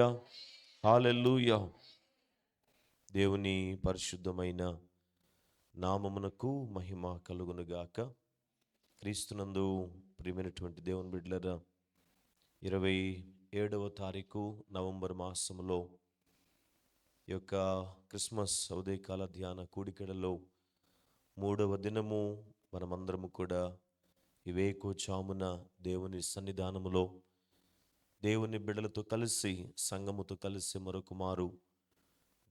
హల్లెలూయా. దేవుని పరిశుద్ధమైన నామమునకు మహిమ కలుగునుగాక. క్రీస్తునందు ప్రియమైనటువంటి దేవుని బిడ్డలారా, 27వ తారీఖు నవంబర్ మాసంలో ఈ యొక్క క్రిస్మస్ ఉదయకాల ధ్యాన కూడికలలో 3వ దినము మనమందరము కూడా ఈ వేకువజామున దేవుని సన్నిధానములో దేవుని బిడ్డలతో కలిసి, సంఘముతో కలిసి మరొక మారు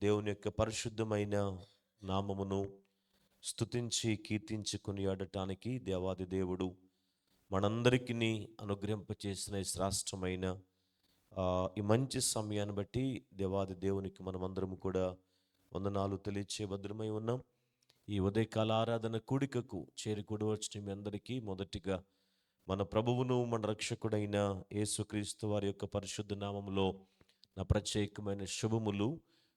దేవుని యొక్క పరిశుద్ధమైన నామమును స్తుతించి కీర్తించి కొనియాడటానికి దేవాది దేవుడు మనందరికీ అనుగ్రహింపచేసిన ఈ శ్రేష్టమైన ఈ మంచి సమయాన్ని బట్టి దేవాది దేవునికి మనమందరము కూడా వందనాలు తెలియచే భద్రమై ఉన్నాం. ఈ ఉదయకాల ఆరాధన కూడికకు చేరికూడి వచ్చిన మీ అందరికీ మొదటిగా మన ప్రభువును మన రక్షకుడైన యేసుక్రీస్తు వారి యొక్క పరిశుద్ధ నామములో నా ప్రత్యేకమైన శుభములు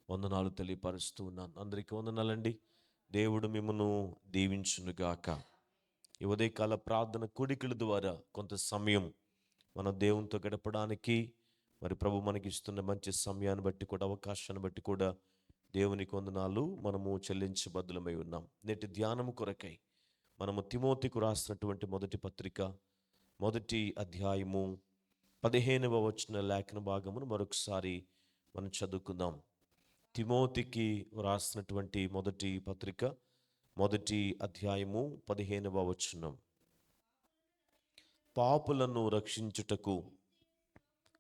వందనాలు తెలియపరుస్తూ ఉన్నాను. అందరికీ వందనాలండి. దేవుడు మిమ్మను దీవించునుగాక. ఈ ఉదయకాల ప్రార్థన కూడికల ద్వారా కొంత సమయం మన దేవునితో గడపడానికి మరి ప్రభు మనకి ఇస్తున్న మంచి సమయాన్ని బట్టి కూడా, అవకాశాన్ని బట్టి కూడా దేవునికి వందనాలు మనము చెల్లించబద్దులమై ఉన్నాం. నేటి ధ్యానము కొరకై మనము తిమోతికు రాసినటువంటి మొదటి పత్రిక 1వ అధ్యాయము 15వ వచన లేఖన భాగమును మరొకసారి మనం చదువుకుందాం. తిమోతికి రాసినటువంటి మొదటి పత్రిక 1వ అధ్యాయము 15వ వచనం. పాపులను రక్షించుటకు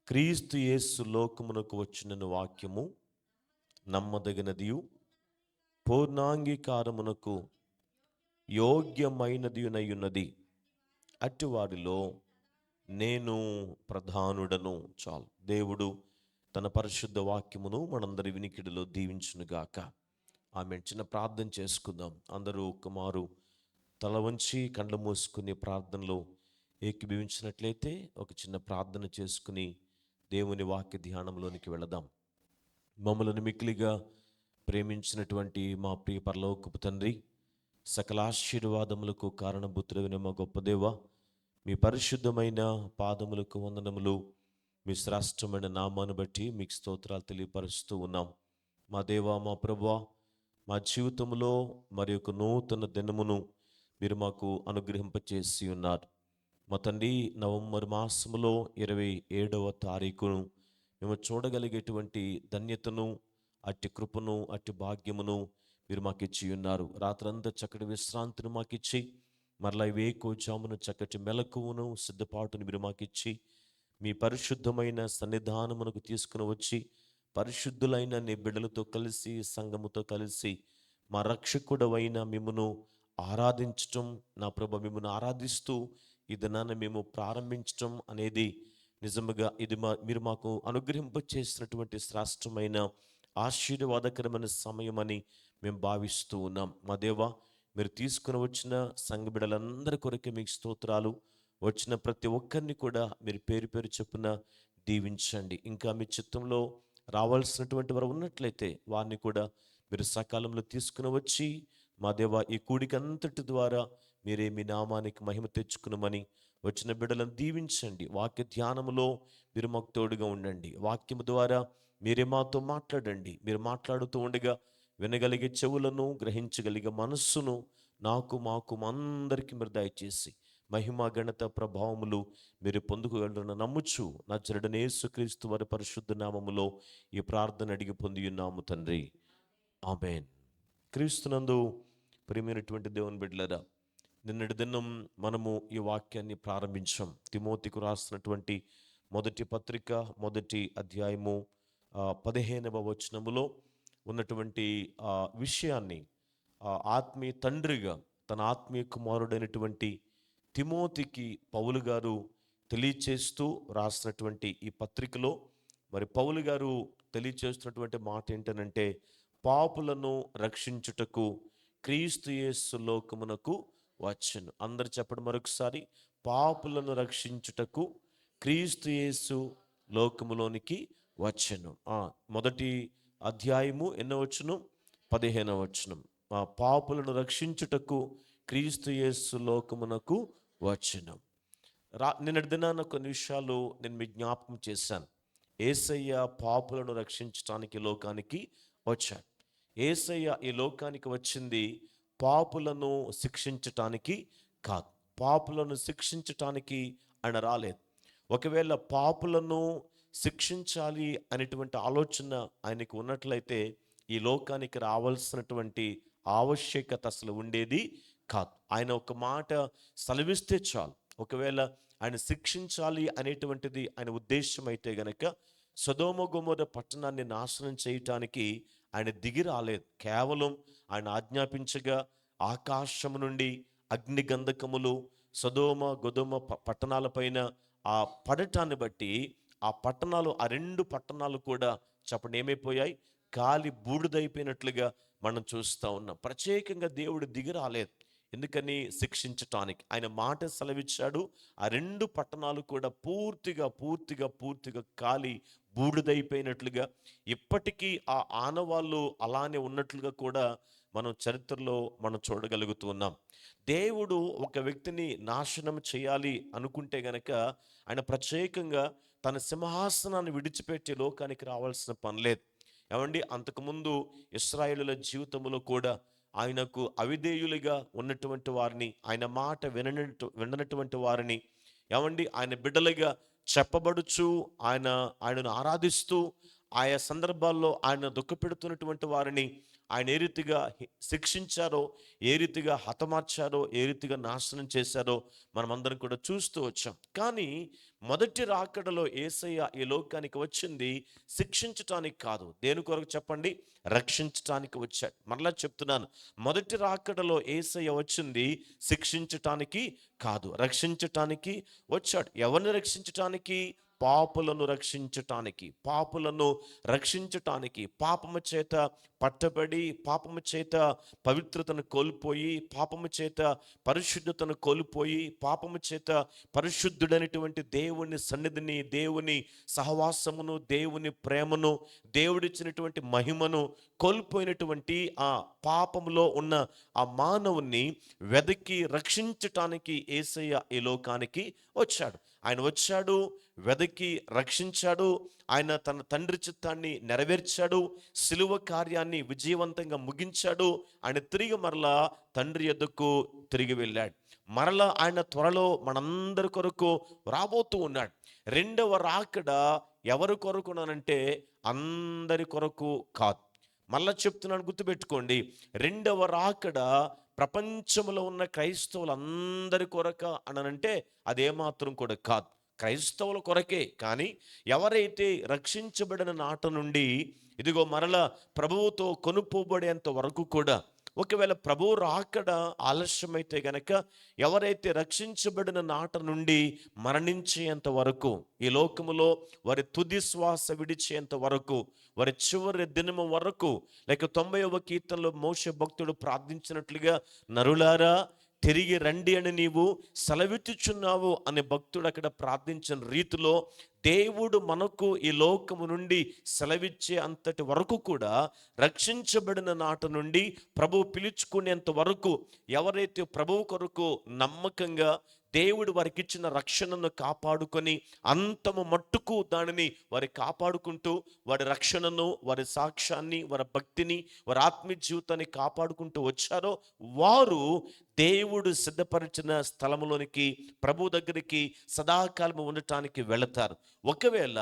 క్రీస్తు యేసు లోకమునకు వచ్చిన వాక్యము నమ్మదగినదియు పూర్ణాంగీకారమునకు యోగ్యమైనదియునయున్నది. అట్టి వారిలో నేను ప్రధానుడను. చాలు. దేవుడు తన పరిశుద్ధ వాక్యమును మనందరి వినికిడిలో దీవించునుగాక. ఆమె చిన్న ప్రార్థన చేసుకుందాం. అందరూ కుమారు తల వంచి కళ్ళు మూసుకుని ప్రార్థనలో ఏకీభవించినట్లయితే ఒక చిన్న ప్రార్థన చేసుకుని దేవుని వాక్య ధ్యానంలోనికి వెళదాం. మమ్మలను మిక్కిలిగా ప్రేమించినటువంటి మా ప్రియ పరలోకపు తండ్రి, సకల ఆశీర్వాదములకు కారణభూతుడైన మా గొప్ప దేవ, మీ పరిశుద్ధమైన పాదములకు వందనములు. మీ శ్రేష్టమైన నామాన్ని బట్టి మీకు స్తోత్రాలు తెలియపరుస్తూ ఉన్నాం. మా దేవా, మా ప్రభువా, మా జీవితంలో మరి ఒక నూతన దినమును మీరు మాకు అనుగ్రహింపచేసి ఉన్నారు. మా తండ్రి, నవంబర్ మాసములో 27వ తారీఖును మేము చూడగలిగేటువంటి ధన్యతను, అట్టి కృపను, అట్టి భాగ్యమును మీరు మాకు ఇచ్చి ఉన్నారు. రాత్రంతా చక్కటి విశ్రాంతిని మాకు ఇచ్చి, మరలా వేకువజామున చక్కటి మెలకువను, సిద్ధపాటును మీరు మాకు ఇచ్చి, మీ పరిశుద్ధమైన సన్నిధానమునకు తీసుకుని వచ్చి, పరిశుద్ధులైన నీ బిడ్డలతో కలిసి, సంఘముతో కలిసి మా రక్షకుడవైన మిమ్మును ఆరాధించటం, నా ప్రభు మిమ్మును ఆరాధిస్తూ ఈ దినాన్ని మేము ప్రారంభించటం అనేది నిజముగా ఇది మీరు మాకు అనుగ్రహింపచేసినటువంటి శ్రేష్టమైన ఆశీర్వాదకరమైన సమయమని మేము భావిస్తూ ఉన్నాం. మా దేవా, మీరు తీసుకుని వచ్చిన సంఘ బిడ్డలందరి కొరకే మీకు స్తోత్రాలు. వచ్చిన ప్రతి ఒక్కరిని కూడా మీరు పేరు పేరు చొప్పున దీవించండి. ఇంకా మీ చిత్తంలో రావాల్సినటువంటి వారు ఉన్నట్లయితే వారిని కూడా మీరు సకాలంలో తీసుకుని వచ్చి, మా దేవా, ఈ కూడికంతటి ద్వారా మీరే మీ నామానికి మహిమ తెచ్చుకునమని వచ్చిన బిడ్డలను దీవించండి. వాక్య ధ్యానములో మీరు మాకు తోడుగా ఉండండి. వాక్యము ద్వారా మీరే మాతో మాట్లాడండి. మీరు మాట్లాడుతూ ఉండగా వినగలిగే చెవులను, గ్రహించగలిగే మనస్సును నాకు, మాకు, అందరికీ మీరు దయచేసి మహిమ, ఘనత, ప్రభావములు మీరు పొందుకోగలరని నమ్ముచు నజరేయుడైన యేసుక్రీస్తు వారి పరిశుద్ధ నామములో ఈ ప్రార్థన అడిగి పొంది ఉన్నాము తండ్రి. ఆమేన్. క్రీస్తునందు ప్రియమైనటువంటి దేవుని బిడ్డలారా, నిన్నటి దినం మనము ఈ వాక్యాన్ని ప్రారంభించాం. తిమోతికు రాసినటువంటి మొదటి పత్రిక 1వ అధ్యాయము 15వ వచనములో ఉన్నటువంటి విషయాన్ని ఆత్మీయ తండ్రిగా తన ఆత్మీయ కుమారుడైనటువంటి తిమోతికి పౌలు గారు తెలియచేస్తూ రాసినటువంటి ఈ పత్రికలో మరి పౌలు గారు తెలియచేస్తున్నటువంటి మాట ఏంటనంటే, పాపులను రక్షించుటకు క్రీస్తు యేసు లోకమునకు వచ్చెను. అందరు చెప్పండి మరొకసారి. పాపులను రక్షించుటకు క్రీస్తు యేసు లోకములోనికి వచ్చెను. మొదటి అధ్యాయము ఎన్నో వచనం? 15వ వచనం. పాపులను రక్షించుటకు క్రీస్తు యేసు లోకమునకు వచ్చెను. నిన్నటి దినాన కొన్ని విషయాలు నేను మీకు జ్ఞాపకం చేశాను. యేసయ్య పాపులను రక్షించటానికి ఈ లోకానికి వచ్చాడు. యేసయ్య ఈ లోకానికి వచ్చింది పాపులను శిక్షించటానికి కాదు. పాపులను శిక్షించటానికి ఆయన రాలేదు. ఒకవేళ పాపులను శిక్షించాలి అనేటువంటి ఆలోచన ఆయనకు ఉన్నట్లయితే ఈ లోకానికి రావాల్సినటువంటి ఆవశ్యకత అసలు ఉండేది కాదు. ఆయన ఒక మాట సెలవిస్తే చాలు. ఒకవేళ ఆయన శిక్షించాలి అనేటువంటిది ఆయన ఉద్దేశం అయితే గనక సొదొమ గొమొర్రా పట్టణాన్ని నాశనం చేయటానికి ఆయన దిగి రాలేదు. కేవలం ఆయన ఆజ్ఞాపించగా ఆకాశము నుండి అగ్ని గంధకములు సొదొమ గొదొమ పట్టణాలపైన ఆ పడటాన్ని బట్టి ఆ పట్టణాలు, ఆ రెండు పట్టణాలు కూడా చెప్పండి ఏమైపోయాయి? కాలి బూడిదైపోయినట్లుగా మనం చూస్తూ ఉన్నాం. ప్రత్యేకంగా దేవుడు దిగి రాలేదు. ఎందుకని? శిక్షించటానికి. ఆయన మాట సెలవిచ్చాడు. ఆ రెండు పట్టణాలు కూడా పూర్తిగా పూర్తిగా పూర్తిగా కాలి బూడిదైపోయినట్లుగా, ఇప్పటికీ ఆ ఆనవాళ్ళు అలానే ఉన్నట్లుగా కూడా మనం చరిత్రలో మనం చూడగలుగుతూ ఉన్నాం. దేవుడు ఒక వ్యక్తిని నాశనం చేయాలి అనుకుంటే గనక ఆయన ప్రత్యేకంగా తన సింహాసనాన్ని విడిచిపెట్టి లోకానికి రావాల్సిన పని లేదు. ఏమండి, అంతకుముందు ఇశ్రాయేలుల జీవితంలో కూడా ఆయనకు అవిధేయులుగా ఉన్నటువంటి వారిని, ఆయన మాట విననటువంటి వారిని, ఏమండి ఆయన బిడ్డలుగా చెప్పబడుచు ఆయనను ఆరాధిస్తూ ఆయా సందర్భాల్లో ఆయన దుఃఖపెడుతున్నటువంటి వారిని ఆయన ఏ రీతిగా శిక్షించారో, ఏ రీతిగా హతమార్చారో, ఏ రీతిగా నాశనం చేశారో మనమందరం కూడా చూస్తూ వచ్చాం. కానీ మొదటి రాకడలో యేసయ్య ఈ లోకానికి వచ్చింది శిక్షించటానికి కాదు. దేని కొరకు చెప్పండి? రక్షించటానికి వచ్చాడు. మరలా చెప్తున్నాను, మొదటి రాకడలో యేసయ్య వచ్చింది శిక్షించటానికి కాదు, రక్షించటానికి వచ్చాడు. ఎవరిని రక్షించటానికి? పాపులను రక్షించటానికి. పాపులను రక్షించటానికి. పాపము చేత పట్టబడి, పాపము చేత పవిత్రతను కోల్పోయి, పాపము చేత పరిశుద్ధతను కోల్పోయి, పాపము చేత పరిశుద్ధుడైనటువంటి దేవుని సన్నిధిని, దేవుని సహవాసమును, దేవుని ప్రేమను, దేవుడిచ్చినటువంటి మహిమను కోల్పోయినటువంటి ఆ పాపములో ఉన్న ఆ మానవుని వెదకి రక్షించటానికి యేసయ్య ఈ లోకానికి వచ్చాడు. ఆయన వచ్చాడు, వెదకి రక్షించాడు. ఆయన తన తండ్రి చిత్తాన్ని నెరవేర్చాడు. సిలువ కార్యాన్ని విజయవంతంగా ముగించాడు. ఆయన తిరిగి మరలా తండ్రి యొద్దకు తిరిగి వెళ్ళాడు. మరలా ఆయన త్వరలో మనందరి కొరకు రాబోతూ ఉన్నాడు. రెండవ రాకడ ఎవరి కొరకునంటే అందరి కొరకు కాదు. మళ్ళా చెప్తున్నాను, గుర్తుపెట్టుకోండి. రెండవ రాకడ ప్రపంచంలో ఉన్న క్రైస్తవులందరి కొరక అనంటే అదేమాత్రం కూడా కాదు. క్రైస్తవుల కొరకే. కానీ ఎవరైతే రక్షించబడిన నాట నుండి ఇదిగో మరలా ప్రభువుతో కొనుక్కోబడేంత వరకు కూడా, ఒకవేళ ప్రభువు రాకడ ఆలస్యమైతే గనక ఎవరైతే రక్షించబడిన నాట నుండి మరణించేంత వరకు, ఈ లోకములో వారి తుది శ్వాస విడిచేంత వరకు, వారి చివరి దినము వరకు, లేక 90వ కీర్తనలో మోషే భక్తుడు ప్రార్థించినట్లుగా, నరులారా తిరిగి రండి అని నీవు సెలవిచ్చుచున్నావు అనే భక్తుడు అక్కడ ప్రార్థించిన రీతిలో దేవుడు మనకు ఈ లోకము నుండి సెలవిచ్చే అంతటి వరకు కూడా, రక్షించబడిన నాట నుండి ప్రభు పిలుచుకునేంత వరకు ఎవరైతే ప్రభువు కొరకు నమ్మకంగా దేవుడు వారికి ఇచ్చిన రక్షణను కాపాడుకొని అంతము మట్టుకు దానిని వారి కాపాడుకుంటూ, వారి రక్షణను, వారి సాక్ష్యాన్ని, వారి భక్తిని, వారి ఆత్మీయ జీవితాన్ని కాపాడుకుంటూ వచ్చారో వారు దేవుడు సిద్ధపరిచిన స్థలములోనికి, ప్రభు దగ్గరికి సదాకాలము ఉండటానికి వెళతారు. ఒకవేళ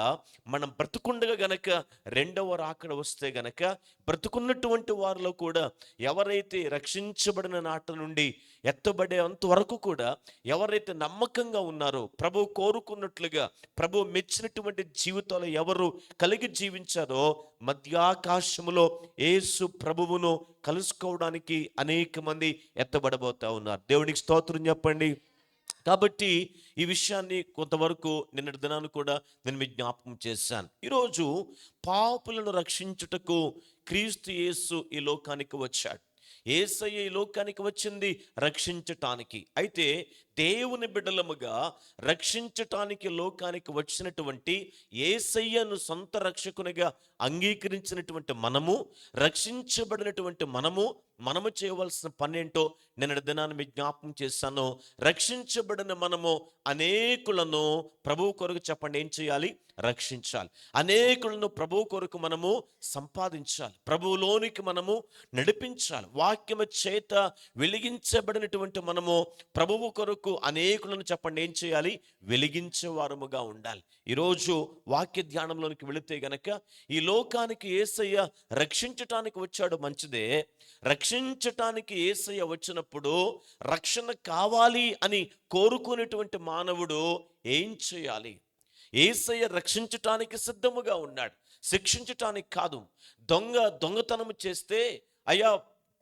మనం బ్రతుకుండగా గనక రెండవ రాకడ వస్తే గనక, బ్రతుకున్నటువంటి వారిలో కూడా ఎవరైతే రక్షించబడిన నాట నుండి ఎత్తబడే అంతవరకు కూడా ఎవరైతే నమ్మకంగా ఉన్నారో, ప్రభు కోరుకున్నట్లుగా, ప్రభు మెచ్చినటువంటి జీవితాలు ఎవరు కలిగి జీవించారో, మధ్యాకాశములో యేసు ప్రభువును కలుసుకోవడానికి అనేక మంది ఎత్తబడబోతా ఉన్నారు. దేవునికి స్తోత్రం చెప్పండి. కాబట్టి ఈ విషయాన్ని కొంతవరకు నిన్నటి దినాన్ని కూడా నేను మీకు జ్ఞాపకం చేశాను. ఈరోజు పాపులను రక్షించుటకు క్రీస్తు యేసు ఈ లోకానికి వచ్చాడు. యేసయ్య ఈ లోకానికి వచ్చింది రక్షించటానికి. అయితే దేవుని బిడ్డలముగా రక్షించటానికి లోకానికి వచ్చినటువంటి యేసయ్యను సొంత రక్షకునిగా అంగీకరించినటువంటి మనము, రక్షించబడినటువంటి మనము చేయవలసిన పని ఏంటో నిన్నటి దినాన్ని మీకు జ్ఞాపకం చేశాను. రక్షించబడిన మనము అనేకులను ప్రభువు కొరకు చెప్పండి ఏం చేయాలి? రక్షించాలి. అనేకులను ప్రభువు కొరకు మనము సంపాదించాలి, ప్రభువులోనికి మనము నడిపించాలి. వాక్యము చేత వెలిగించబడినటువంటి మనము ప్రభువు కొరకు అనేకులను చెప్పండి ఏం చేయాలి? వెలిగించే వారముగా ఉండాలి. ఈరోజు వాక్య ధ్యానంలోనికి వెళితే గనక ఈ లోకానికి యేసయ్య రక్షించటానికి వచ్చాడు, మంచిదే. రక్షించటానికి యేసయ్య వచ్చినప్పుడు రక్షణ కావాలి అని కోరుకునేటువంటి మానవుడు ఏం చేయాలి? యేసయ్య రక్షించటానికి సిద్ధముగా ఉన్నాడు, శిక్షించటానికి కాదు. దొంగతనం చేస్తే, అయ్యా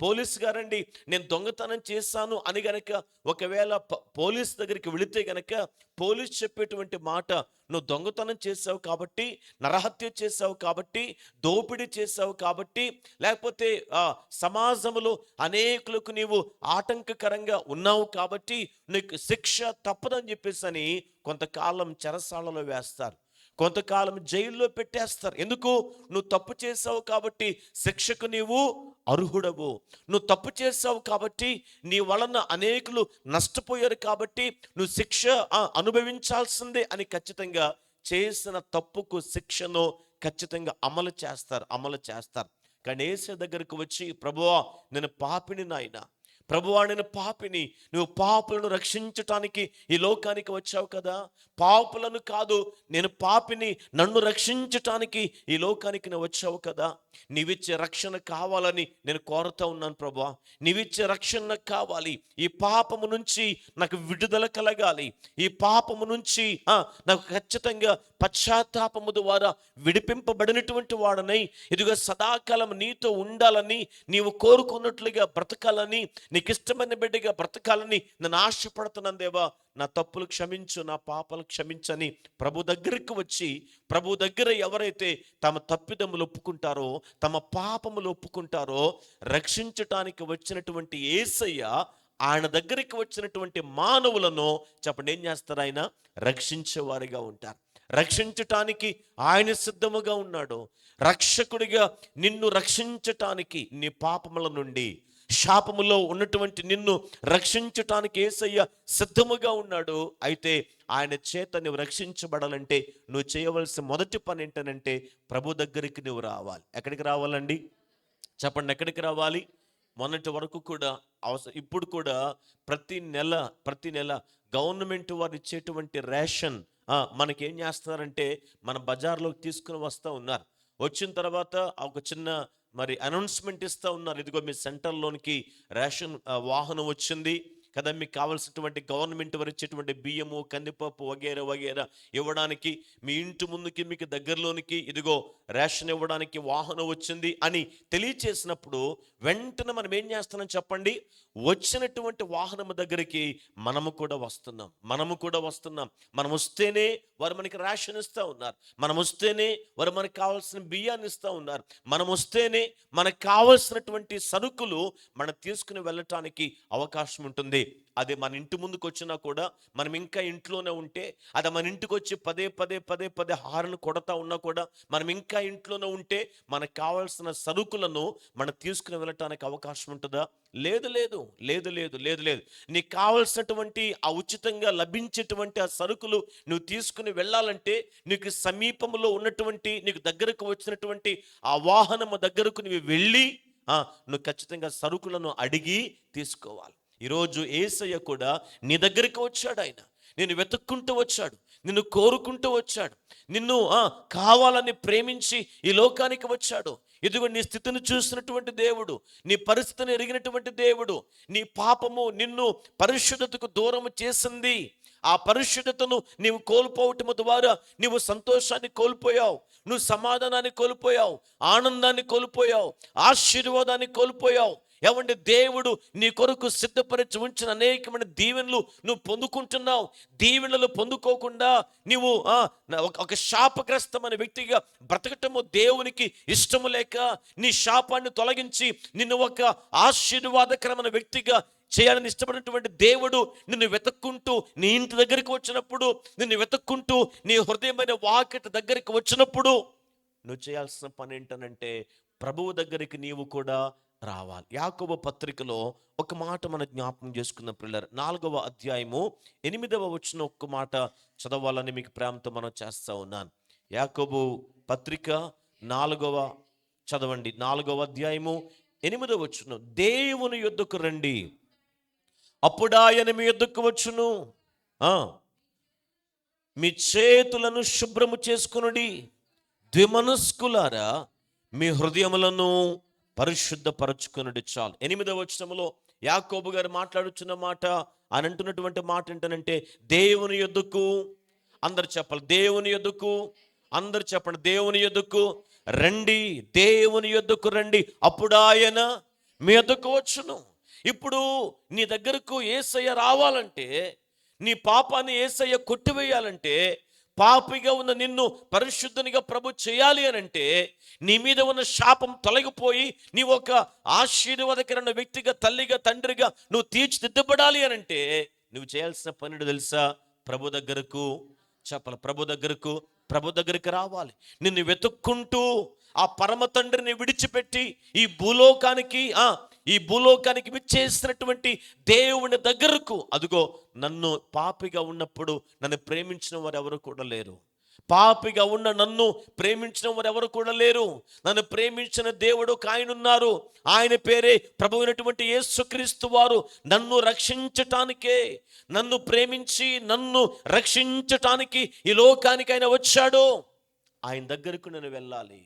పోలీస్ గారండి నేను దొంగతనం చేశాను అని గనక ఒకవేళ పోలీస్ దగ్గరికి వెళితే గనక పోలీస్ చెప్పేటువంటి మాట, నువ్వు దొంగతనం చేసావు కాబట్టి, నరహత్య చేసావు కాబట్టి, దోపిడీ చేసావు కాబట్టి, లేకపోతే సమాజంలో అనేకులకు నీవు ఆటంకకరంగా ఉన్నావు కాబట్టి నీకు శిక్ష తప్పదని చెప్పేసి అని కొంతకాలం చెరసాలలో వేస్తారు, కొంతకాలం జైల్లో పెట్టేస్తారు. ఎందుకు? నువ్వు తప్పు చేసావు కాబట్టి శిక్షకు నీవు అర్హుడవు. నువ్వు తప్పు చేసావు కాబట్టి, నీ వలన అనేకులు నష్టపోయారు కాబట్టి నువ్వు శిక్ష అనుభవించాల్సిందే అని ఖచ్చితంగా చేసిన తప్పుకు శిక్షను ఖచ్చితంగా అమలు చేస్తారు. కానీ యేసు దగ్గరకు వచ్చి, ప్రభువా నేను పాపిని నాయనా, ప్రభువా నేను పాపిని, నువ్వు పాపులను రక్షించటానికి ఈ లోకానికి వచ్చావు కదా. పాపులను కాదు, నేను పాపిని, నన్ను రక్షించటానికి ఈ లోకానికి నేను వచ్చావు కదా. నీవిచ్చే రక్షణ కావాలని నేను కోరుతా ఉన్నాను ప్రభువా. నీవిచ్చే రక్షణ కావాలి. ఈ పాపము నుంచి నాకు విడుదల కలగాలి. ఈ పాపము నుంచి నాకు ఖచ్చితంగా పశ్చాత్తాపము ద్వారా విడిపింపబడినటువంటి వాడనై, ఇదిగో సదాకాలం నీతో ఉండాలని, నీవు కోరుకున్నట్లుగా బ్రతకాలని, నీకు ఇష్టమైన బిడ్డగా బ్రతకాలని నేను ఆశపడుతున్నాను దేవా. నా తప్పులు క్షమించు, నా పాపాలు క్షమించని ప్రభు దగ్గరికి వచ్చి, ప్రభు దగ్గర ఎవరైతే తమ తప్పిదములు ఒప్పుకుంటారో, తమ పాపములు ఒప్పుకుంటారో, రక్షించటానికి వచ్చినటువంటి యేసయ్య ఆయన దగ్గరికి వచ్చినటువంటి మానవులను చెప్పండి ఏం చేస్తారు? ఆయన రక్షించేవారిగా ఉంటారు. రక్షించటానికి ఆయన సిద్ధముగా ఉన్నాడు. రక్షకుడిగా నిన్ను రక్షించటానికి, నీ పాపముల నుండి, శాపములో ఉన్నటువంటి నిన్ను రక్షించటానికి యేసయ్య సిద్ధముగా ఉన్నాడు. అయితే ఆయన చేత నువ్వు రక్షించబడాలంటే నువ్వు చేయవలసిన మొదటి పని ఏంటనంటే ప్రభు దగ్గరికి నువ్వు రావాలి. ఎక్కడికి రావాలండి? చెప్పండి, ఎక్కడికి రావాలి? మొన్నటి వరకు కూడా ఇప్పుడు కూడా ప్రతి నెల గవర్నమెంట్ వారు ఇచ్చేటువంటి రేషన్ మనకేం చేస్తున్నారంటే మన బజార్లోకి తీసుకుని వస్తూ ఉన్నారు. వచ్చిన తర్వాత ఒక చిన్న అనౌన్స్మెంట్ ఇస్తూ ఉన్నారు, ఇదిగో మీ సెంటర్లోనికి రేషన్ వాహనం వచ్చింది కదా, మీకు కావాల్సినటువంటి గవర్నమెంట్ వారు ఇచ్చేటువంటి బియ్యము, కందిపప్పు వగేరా ఇవ్వడానికి మీ ఇంటి ముందుకి, మీకు దగ్గరలోనికి ఇదిగో రేషన్ ఇవ్వడానికి వాహనం వచ్చింది అని తెలియచేసినప్పుడు వెంటనే మనం ఏం చేస్తున్నాం చెప్పండి? వచ్చినటువంటి వాహనం దగ్గరికి మనము కూడా వస్తున్నాం. మనం వస్తేనే వారు మనకి రేషన్ ఇస్తూ ఉన్నారు. మనం వస్తేనే వారు మనకు కావాల్సిన బియ్యాన్ని ఇస్తూ ఉన్నారు. మనం వస్తేనే మనకు కావాల్సినటువంటి సరుకులు మనం తీసుకుని వెళ్ళటానికి అవకాశం ఉంటుంది. అదే మన ఇంటి ముందుకు వచ్చినా కూడా మనం ఇంకా ఇంట్లోనే ఉంటే, అది మన ఇంటికి వచ్చి పదే హారను కొడతా ఉన్నా కూడా మనం ఇంకా ఇంట్లోనే ఉంటే మనకు కావాల్సిన సరుకులను మనం తీసుకుని వెళ్ళటానికి అవకాశం ఉంటుందా? లేదు. నీకు కావాల్సినటువంటి ఆ ఉచితంగా లభించేటువంటి ఆ సరుకులు నువ్వు తీసుకుని వెళ్ళాలంటే నీకు సమీపంలో ఉన్నటువంటి, నీకు దగ్గరకు వచ్చినటువంటి ఆ వాహనము దగ్గరకు నువ్వు వెళ్ళి నువ్వు ఖచ్చితంగా సరుకులను అడిగి తీసుకోవాలి. ఈరోజు యేసయ్య కూడా నీ దగ్గరికి వచ్చాడు. ఆయన నిన్ను వెతుక్కుంటూ వచ్చాడు, నిన్ను కోరుకుంటూ వచ్చాడు, నిన్ను కావాలని ప్రేమించి ఈ లోకానికి వచ్చాడు. ఇదిగో నీ స్థితిని చూసినటువంటి దేవుడు, నీ పరిస్థితిని ఎరిగినటువంటి దేవుడు. నీ పాపము నిన్ను పరిశుద్ధతకు దూరం చేసింది. ఆ పరిశుద్ధతను నీవు కోల్పోవటం ద్వారా నీవు సంతోషాన్ని కోల్పోయావు, నువ్వు సమాధానాన్ని కోల్పోయావు, ఆనందాన్ని కోల్పోయావు, ఆశీర్వాదాన్ని కోల్పోయావు. ఏమంటే దేవుడు నీ కొరకు సిద్ధపరిచి ఉంచిన అనేకమైన దీవెనలు నువ్వు పొందుకుంటున్నావు. దీవెనలు పొందుకోకుండా నీవు ఒక శాపగ్రస్తమైన వ్యక్తిగా బ్రతకటము దేవునికి ఇష్టము లేక, నీ శాపాన్ని తొలగించి నిన్ను ఒక ఆశీర్వాదకరమైన వ్యక్తిగా చేయాలని ఇష్టపడినటువంటి దేవుడు నిన్ను వెతుక్కుంటూ నీ ఇంటి దగ్గరికి వచ్చినప్పుడు, నిన్ను వెతుక్కుంటూ నీ హృదయమైన వాకిట దగ్గరికి వచ్చినప్పుడు నువ్వు చేయాల్సిన పని ఏంటనంటే ప్రభువు దగ్గరికి నీవు కూడా రావాలి. యాకోబు పత్రికలో ఒక మాట మనం జ్ఞాపకం చేసుకున్న పిల్లలు 4వ అధ్యాయము 8వ వచనం ఒక్క మాట చదవాలని మీకు ప్రేమతో మనం చేస్తా ఉన్నాను. యాకోబు పత్రిక 4వ చదవండి, 4వ అధ్యాయము 8వ వచనం. దేవుని యొద్దకు రండి, అప్పుడు ఆయన మీ యొద్దకు వచ్చును. మీ చేతులను శుభ్రము చేసుకొనుడి, ద్విమనస్కులారా మీ హృదయములను పరిశుద్ధపరచుకొనుడి. చాలు. 8వ వచనములో యాకోబు గారు మాట్లాడుచున్న మాట, ఆయన అంటున్నటువంటి మాట ఏంటంటే దేవుని యొద్దకు, అందరు చెప్పాలి, దేవుని యొద్దకు, అందరు చెప్పండి, దేవుని యొద్దకు రండి, దేవుని యొద్దకు రండి, అప్పుడు ఆయన మీ యొద్దకు వచ్చును. ఇప్పుడు నీ దగ్గరకు యేసయ్య రావాలంటే, నీ పాపాన్ని యేసయ్య కొట్టివేయాలంటే, పాపిగా ఉన్న నిన్ను పరిశుద్ధునిగా ప్రభు చేయాలి అని అంటే, నీ మీద ఉన్న శాపం తొలగిపోయి నీవు ఒక ఆశీర్వాదకరమైన వ్యక్తిగా, తల్లిగా, తండ్రిగా నువ్వు తీర్చిదిద్దబడాలి అని అంటే నువ్వు చేయాల్సిన పని తెలుసా? ప్రభు దగ్గరకు చెప్పాలి, ప్రభు దగ్గరకు రావాలి. నిన్ను వెతుక్కుంటూ ఆ పరమ తండ్రిని విడిచిపెట్టి ఈ భూలోకానికి విచ్చేసినటువంటి దేవుని దగ్గరకు, అదిగో నన్ను పాపిగా ఉన్నప్పుడు నన్ను ప్రేమించిన వారు ఎవరు కూడా లేరు, పాపిగా ఉన్న నన్ను ప్రేమించిన వారు ఎవరు కూడా లేరు. నన్ను ప్రేమించిన దేవుడు ఒక ఆయన ఉన్నారు, ఆయన పేరే ప్రభు అయినటువంటి యేసుక్రీస్తు వారు. నన్ను రక్షించటానికే, నన్ను ప్రేమించి నన్ను రక్షించటానికి ఈ లోకానికి ఆయన వచ్చాడు. ఆయన దగ్గరకు నేను వెళ్ళాలి,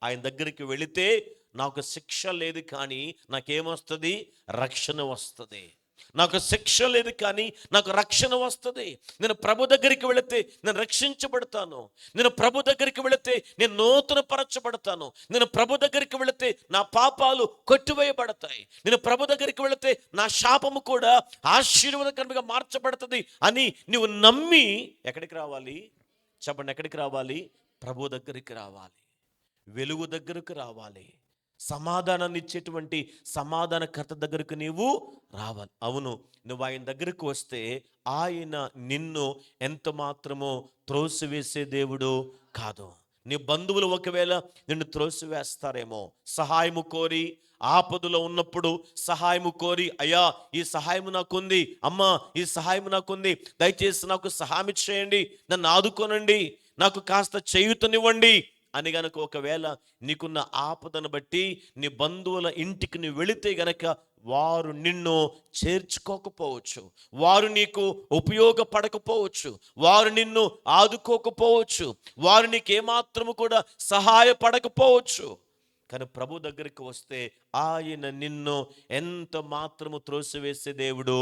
ఆయన దగ్గరికి వెళితే నాకు శిక్ష లేదు, కానీ నాకేమొస్తుంది? రక్షణ వస్తుంది. నాకు శిక్ష లేదు, కానీ నాకు రక్షణ వస్తుంది. నేను ప్రభు దగ్గరికి వెళితే నేను రక్షించబడతాను. నేను ప్రభు దగ్గరికి వెళితే నేను నూతన పరచబడతాను. నేను ప్రభు దగ్గరికి వెళితే నా పాపాలు కొట్టివేయబడతాయి. నేను ప్రభు దగ్గరికి వెళితే నా శాపము కూడా ఆశీర్వాదకరంగా మార్చబడుతుంది అని నువ్వు నమ్మి ఎక్కడికి రావాలి? చెప్పండి, ఎక్కడికి రావాలి? ప్రభు దగ్గరికి రావాలి, వెలుగు దగ్గరకు రావాలి, సమాధానాన్ని ఇచ్చేటువంటి సమాధానకర్త దగ్గరకు నీవు రావాలి. అవును, నువ్వు ఆయన దగ్గరకు వస్తే ఆయన నిన్ను ఎంత మాత్రమో త్రోసివేసే దేవుడు కాదు. నీ బంధువులు ఒకవేళ నిన్ను త్రోసివేస్తారేమో, సహాయము కోరి ఆపదలో ఉన్నప్పుడు సహాయము కోరి, అయ్యా ఈ సహాయం నాకుంది, అమ్మా ఈ సహాయం నాకుంది, దయచేసి నాకు సహాయం చేయండి, నన్ను ఆదుకోనండి, నాకు కాస్త చేయూతనివ్వండి అని గనక ఒకవేళ నీకున్న ఆపదను బట్టి నీ బంధువుల ఇంటికి నువ్వు వెళితే గనక వారు నిన్ను చేర్చుకోకపోవచ్చు, వారు నీకు ఉపయోగపడకపోవచ్చు, వారు నిన్ను ఆదుకోకపోవచ్చు, వారు నీకు ఏమాత్రము కూడా సహాయపడకపోవచ్చు. కానీ ప్రభు దగ్గరికి వస్తే ఆయన నిన్ను ఎంత మాత్రము త్రోసివేసే దేవుడు.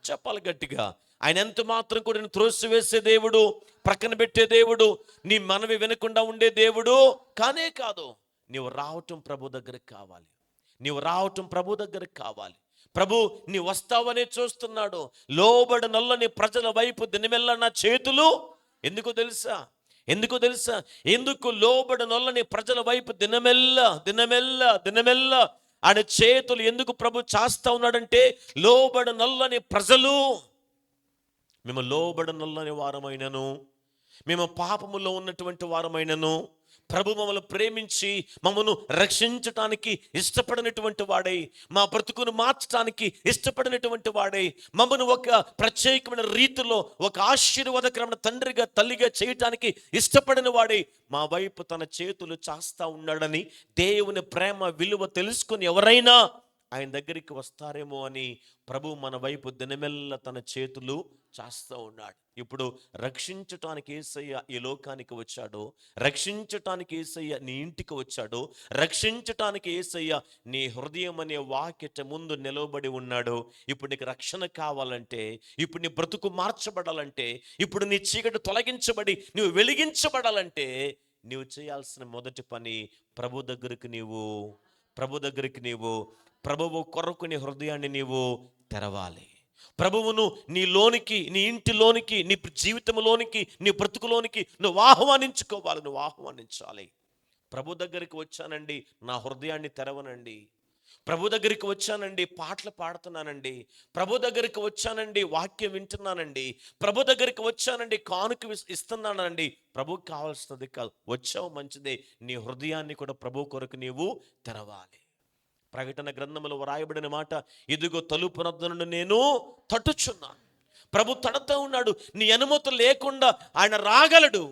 చెప్పాలి గట్టిగా, ఆయన ఎంత మాత్రం కూడా నేను త్రోసివేసే దేవుడు, ప్రక్కన పెట్టే దేవుడు, నీ మనవి వినకుండా ఉండే దేవుడు కానే కాదు. నీవు రావటం ప్రభు దగ్గరికి కావాలి, ప్రభు దగ్గరికి కావాలి. ప్రభు నీ వస్తావనే చూస్తున్నాడు. లోబడి నల్లని ప్రజల వైపు దినమెల్ల నా చేతులు, ఎందుకు తెలుసా? ఎందుకు లోబడి నల్లని ప్రజల వైపు దినమెల్ల ఆయన చేతులు ఎందుకు ప్రభు చేస్తా ఉన్నాడంటే, లోబడి నల్లని ప్రజలు, మేము లోబడి నల్లని వారమైనను, మేము పాపములో ఉన్నటువంటి వారమైనను, ప్రభు మమ్మల్ని ప్రేమించి మమ్మను రక్షించటానికి ఇష్టపడినటువంటి వాడై, మా బ్రతుకును మార్చడానికి ఇష్టపడినటువంటి వాడై, మమ్మను ఒక ప్రత్యేకమైన రీతిలో ఒక ఆశీర్వాదకరమైన తండ్రిగా, తల్లిగా చేయటానికి ఇష్టపడిన వాడై మా వైపు తన చేతులు చాస్తా ఉన్నాడని దేవుని ప్రేమ విలువ తెలుసుకుని ఎవరైనా ఆయన దగ్గరికి వస్తారేమో అని ప్రభు మన వైపు దినమెల్ల తన చేతులు చాస్తూ ఉన్నాడు. ఇప్పుడు రక్షించటానికి యేసయ్య ఈ లోకానికి వచ్చాడు, రక్షించటానికి యేసయ్య నీ ఇంటికి వచ్చాడు, రక్షించటానికి యేసయ్య నీ హృదయం అనే వాకిట ముందు నిలవబడి ఉన్నాడు. ఇప్పుడు నీకు రక్షణ కావాలంటే, ఇప్పుడు నీ బ్రతుకు మార్చబడాలంటే, ఇప్పుడు నీ చీకటి తొలగించబడి నువ్వు వెలిగించబడాలంటే నీవు చేయాల్సిన మొదటి పని ప్రభు దగ్గరికి నీవు ప్రభువు కొరకు నీ హృదయాన్ని నీవు తెరవాలి. ప్రభువును నీలోనికి, నీ ఇంటిలోనికి, నీ జీవితంలోనికి, నీ బ్రతుకులోనికి నువ్వు ఆహ్వానించాలి. ప్రభు దగ్గరికి వచ్చానండి, నా హృదయాన్ని తెరవనండి, ప్రభు దగ్గరికి వచ్చానండి, పాటలు పాడుతున్నానండి, ప్రభు దగ్గరికి వచ్చానండి, వాక్యం వింటున్నానండి, ప్రభు దగ్గరికి వచ్చానండి, కానుక ఇస్తున్నానండి. ప్రభుకి కావాల్సినది కాదు. వచ్చావు మంచిదే, నీ హృదయాన్ని కూడా ప్రభు కొరకు నీవు తెరవాలి. ప్రకటన గ్రంథములో వ్రాయబడిన మాట, ఇదిగో తలుపు వద్ద నుండి నేను తట్టుచున్నాను. ప్రభు తడుతూ ఉన్నాడు. నీ అనుమతి లేకుండా ఆయన రాగలడు.